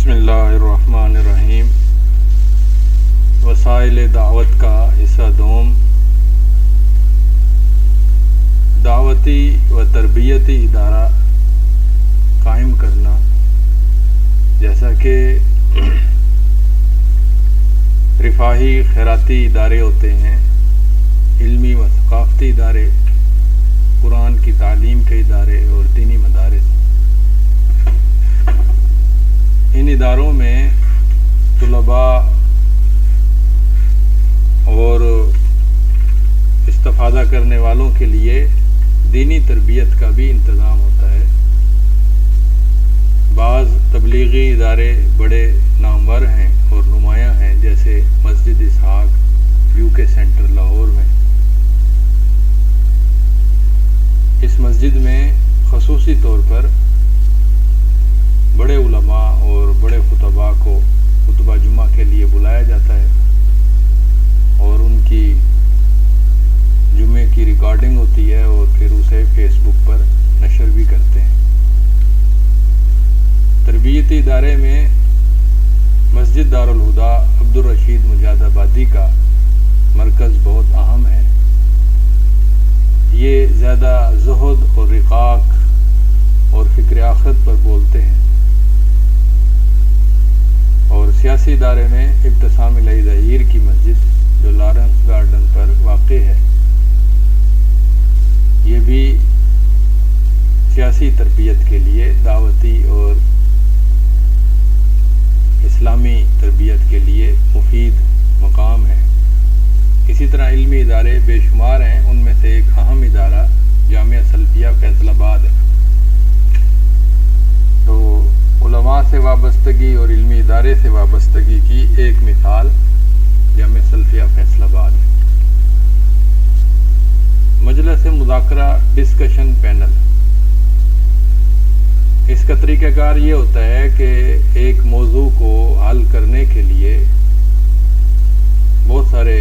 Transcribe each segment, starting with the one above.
بسم اللہ الرحمن الرحیم۔ وسائل دعوت کا حصہ دوم، دعوتی و تربیتی ادارہ قائم کرنا۔ جیسا کہ رفاہی خیراتی ادارے ہوتے ہیں، علمی و ثقافتی ادارے، قرآن کی تعلیم کے ادارے اور دینی مدارس، ان اداروں میں طلباء اور استفادہ کرنے والوں کے لیے دینی تربیت کا بھی انتظام ہوتا ہے۔ بعض تبلیغی ادارے بڑے نامور ہیں اور نمایاں ہیں، جیسے مسجد اسحاق UK سینٹر لاہور میں۔ اس مسجد میں خصوصی طور پر بڑے علماء اور بڑے خطباء کو خطبہ جمعہ کے لیے بلایا جاتا ہے اور ان کی جمعے کی ریکارڈنگ ہوتی ہے اور پھر اسے فیس بک پر نشر بھی کرتے ہیں۔ تربیتی ادارے میں مسجد دارالہدیٰ عبدالرشید مجاد آبادی کا مرکز بہت اہم ہے۔ یہ زیادہ زہد اور رقاق اور فکر آخرت پر بولتے ہیں۔ اور سیاسی ادارے میں ابتسام الہی ظہیر کی مسجد جو لارنس گارڈن پر واقع ہے، یہ بھی سیاسی تربیت کے لیے دعوتی اور اسلامی تربیت کے لیے مفید مقام ہے۔ اسی طرح علمی ادارے بے شمار ہیں، ان میں سے ایک اہم ادارہ جامعہ سلفیہ فیصل آباد ہے۔ تو علماء سے وابستگی اور علمی ادارے سے وابستگی کی ایک مثال جامعہ سلفیہ فیصل آباد ہے۔ مجلس مذاکرہ ڈسکشن پینل، اس کا طریقہ کار یہ ہوتا ہے کہ ایک موضوع کو حل کرنے کے لیے بہت سارے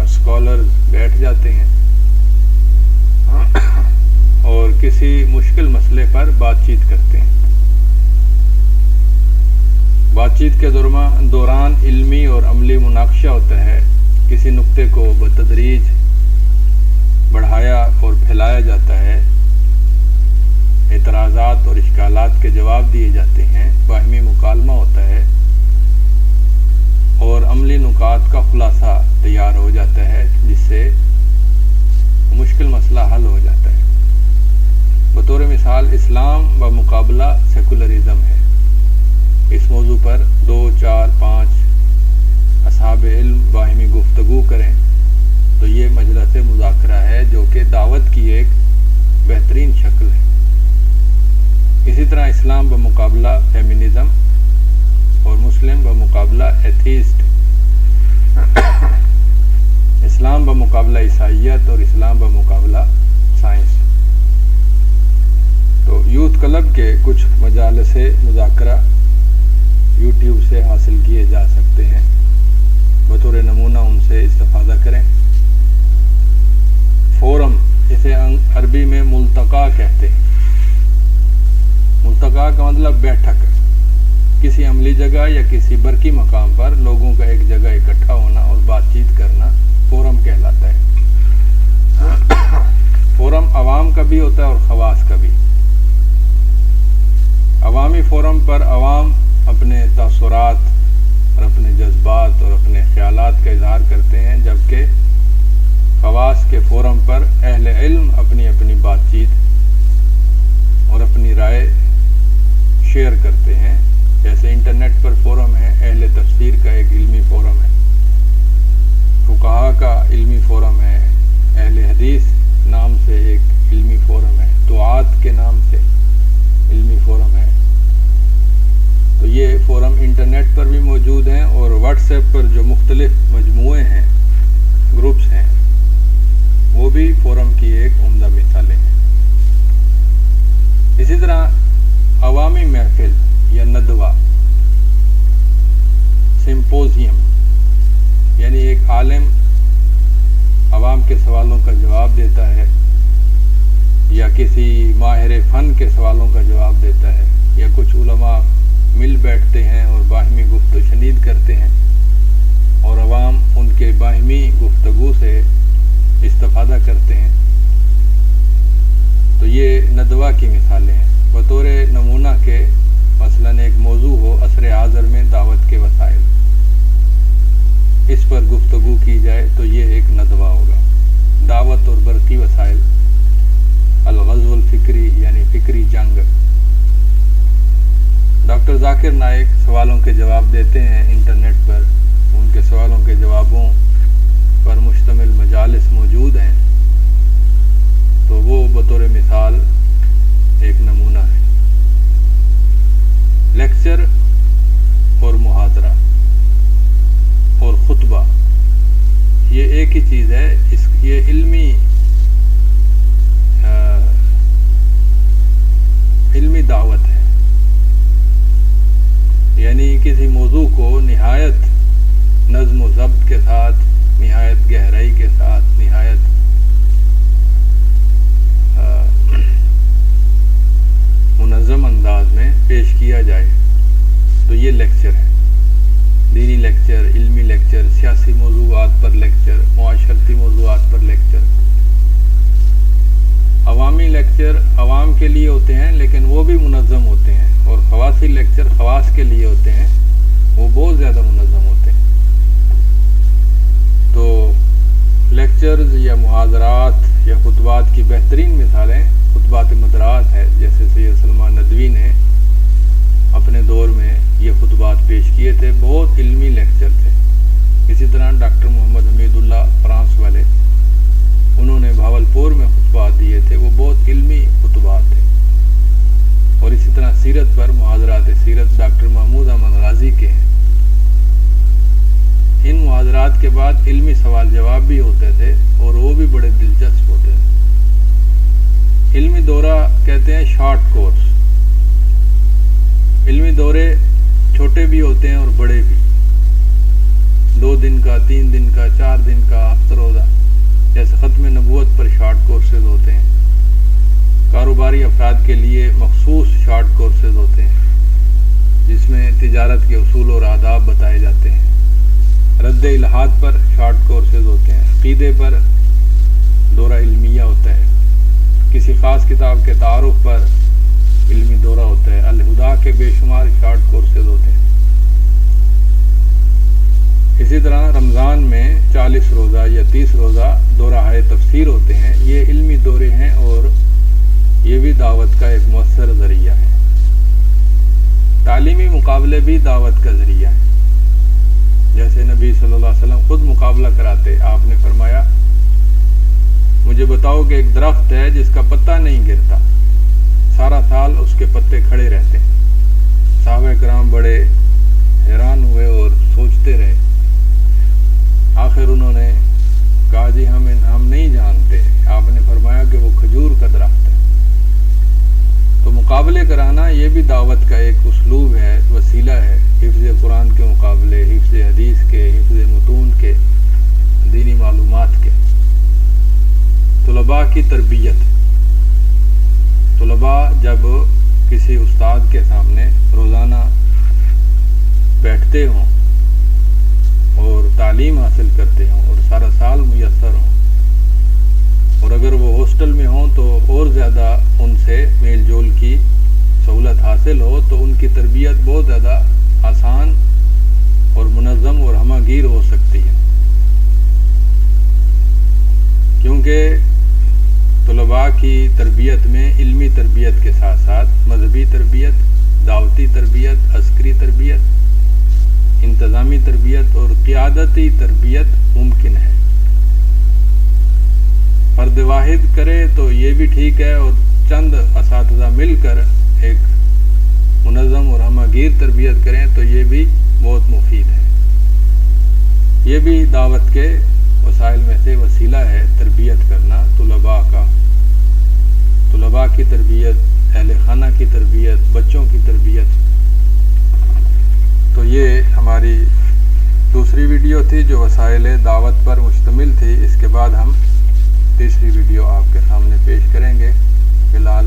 اسکالرز بیٹھ جاتے ہیں اور کسی مشکل مسئلے پر بات چیت کرتے ہیں۔ بات چیت کے دوران علمی اور عملی مناقشہ ہوتا ہے، کسی نقطے کو بتدریج بڑھایا اور پھیلایا جاتا ہے، اعتراضات اور اشکالات کے جواب دیے جاتے ہیں، باہمی مکالمہ ہوتا ہے اور عملی نکات کا خلاصہ تیار ہو جاتا ہے، جس سے مشکل مسئلہ حل ہو جاتا ہے۔ بطور مثال اسلام و مقابلہ سیکولرزم ہے۔ اس موضوع پر 2، 4، 5 اصحاب علم باہمی گفتگو کریں تو یہ مجلس مذاکرہ ہے، جو کہ دعوت کی ایک بہترین شکل ہے۔ اسی طرح اسلام و مقابلہ فیمنزم اور مسلم و مقابلہ ایتھیسٹ، اسلام و مقابلہ عیسائیت اور اسلام و مقابلہ سائنس۔ تو یوتھ کلب کے کچھ مجالس مذاکرہ YouTube سے حاصل کیے جا سکتے ہیں، بطور نمونہ ان سے استفادہ کریں۔ فورم، اسے عربی میں ملتقا کہتے ہیں۔ ملتقا کا مطلب بیٹھک، کسی عملی جگہ یا کسی برقی مقام پر لوگوں کا ایک جگہ اکٹھا ہونا اور بات چیت کرنا فورم کہلاتا ہے۔ فورم عوام کا بھی ہوتا ہے اور خواص کا بھی۔ عوامی فورم پر عوام اپنے تاثرات اور اپنے جذبات اور اپنے خیالات کا اظہار کرتے ہیں، جبکہ خواص کے فورم پر اہل علم اپنی اپنی بات چیت اور اپنی رائے شیئر کرتے ہیں۔ جیسے انٹرنیٹ پر فورم ہے، اہل تفسیر کا ایک علمی فورم ہے، فقہاء کا علمی فورم ہے، اہل حدیث نام سے ایک علمی فورم ہے، دعات کے نام سے علمی فورم ہے۔ تو یہ فورم انٹرنیٹ پر بھی موجود ہیں اور واٹس ایپ پر جو مختلف مجموعے ہیں، گروپس ہیں، وہ بھی فورم کی ایک عمدہ مثالیں ہیں۔ اسی طرح عوامی محفل یا ندوہ، سمپوزیم، یعنی ایک عالم عوام کے سوالوں کا جواب دیتا ہے یا کسی ماہر فن کے سوالوں کا جواب دیتا ہے، یا کچھ علماء مل بیٹھتے ہیں اور باہمی گفت و شنید کرتے ہیں اور عوام ان کے باہمی گفتگو سے استفادہ کرتے ہیں، تو یہ ندوہ کی مثالیں ہیں۔ بطور نمونہ کے مثلاً ایک موضوع ہو عصر حاضر میں دعوت کے وسائل، اس پر گفتگو کی جائے تو یہ ایک ندوہ ہوگا۔ دعوت اور برقی وسائل، الغزو الفکری یعنی فکری جنگ۔ ڈاکٹر ذاکر نائک سوالوں کے جواب دیتے ہیں انٹرنیٹ پر، ان کے سوالوں کے جوابوں پر مشتمل مجالس موجود ہیں، تو وہ بطور مثال ایک نمونہ ہے۔ لیکچر اور محاضرہ اور خطبہ یہ ایک ہی چیز ہے، یہ علمی دعوت ہے، یعنی کسی موضوع کو نہایت نظم و ضبط کے ساتھ، نہایت گہرائی کے ساتھ، نہایت منظم انداز میں پیش کیا جائے تو یہ لیکچر ہے۔ دینی لیکچر، علمی لیکچر، سیاسی موضوعات پر لیکچر، معاشرتی موضوعات پر لیکچر۔ عوامی لیکچر عوام کے لیے ہوتے ہیں لیکن وہ بھی منظم ہوتے ہیں، اور خواصی لیکچر خواص کے لیے ہوتے ہیں، وہ بہت زیادہ منظم ہوتے ہیں۔ تو لیکچرز یا محاضرات یا خطبات کی بہترین مثالیں خطبات مدراس ہے، جیسے سید سلمان ندوی نے اپنے دور میں یہ خطبات پیش کیے تھے، بہت علمی لیکچر تھے۔ اسی طرح ڈاکٹر محمد حمید اللہ فرانس والے، انہوں نے بھاولپور میں خطبات دیے تھے، وہ بہت علمی خطبات تھے۔ اور اسی طرح سیرت پر محاضرات سیرت ڈاکٹر محمود احمد غازی کے ہیں۔ ان محاضرات کے بعد علمی سوال جواب بھی ہوتے تھے اور وہ بھی بڑے دلچسپ ہوتے تھے۔ علمی دورہ کہتے ہیں شارٹ کورس۔ علمی دورے چھوٹے بھی ہوتے ہیں اور بڑے بھی، 2 دن کا، 3 دن کا، 4 دن کا، ہفتہ روزہ، جیسے ختم نبوت پر شارٹ کورسز ہوتے ہیں۔ کاروباری افراد کے لیے مخصوص شارٹ کورسز ہوتے ہیں جس میں تجارت کے اصول اور آداب بتائے جاتے ہیں۔ رد الحاد پر شارٹ کورسز ہوتے ہیں۔ عقیدے پر دورہ علمیہ ہوتا ہے۔ کسی خاص کتاب کے تعارف پر علمی دورہ ہوتا ہے۔ الہدا کے بے شمار شارٹ کورسز ہوتے ہیں۔ اسی طرح رمضان میں 40 روزہ یا 30 روزہ دورہ تفسیر ہوتے ہیں۔ یہ علمی دورے ہیں اور یہ بھی دعوت کا ایک مؤثر ذریعہ ہے۔ تعلیمی مقابلے بھی دعوت کا ذریعہ ہے، جیسے نبی صلی اللہ علیہ وسلم خود مقابلہ کراتے۔ آپ نے فرمایا، مجھے بتاؤ کہ ایک درخت ہے جس کا پتا نہیں گرتا، سارا سال اس کے پتے کھڑے رہتے ہیں۔ صحابہ کرام بڑے حیران ہوئے اور سوچتے رہے۔ آخر انہوں نے کہا، جی ہم نہیں جانتے۔ آپ نے فرمایا کہ وہ کھجور کا درخت ہے۔ تو مقابلے کرانا یہ بھی دعوت کا ایک اسلوب ہے، وسیلہ ہے۔ حفظ قرآن کے مقابلے، حفظ حدیث کے، حفظ متون کے، دینی معلومات کے۔ طلباء کی تربیت، طلباء جب کسی استاد کے سامنے روزانہ بیٹھتے ہوں اور تعلیم حاصل کرتے ہوں اور سارا سال میسر ہوں، اور اگر وہ ہاسٹل میں ہوں تو اور زیادہ ان سے میل جول کی سہولت حاصل ہو، تو ان کی تربیت بہت زیادہ آسان اور منظم اور ہمہ گیر ہو سکتی ہے، کیونکہ طلباء کی تربیت میں علمی تربیت کے ساتھ ساتھ مذہبی تربیت، دعوتی تربیت، عسکری تربیت، انتظامی تربیت اور قیادتی تربیت ممکن ہے۔ فرد واحد کرے تو یہ بھی ٹھیک ہے، اور چند اساتذہ مل کر ایک منظم اور ہمہ گیر تربیت کریں تو یہ بھی بہت مفید ہے۔ یہ بھی دعوت کے وسائل میں سے وسیلہ ہے، تربیت کرنا طلباء کا، طلباء کی تربیت، اہل خانہ کی تربیت، بچوں کی تربیت۔ تو یہ ہماری دوسری ویڈیو تھی جو وسائل دعوت پر مشتمل تھی۔ اس کے بعد ہم تیسری ویڈیو آپ کے سامنے پیش کریں گے۔ فی الحال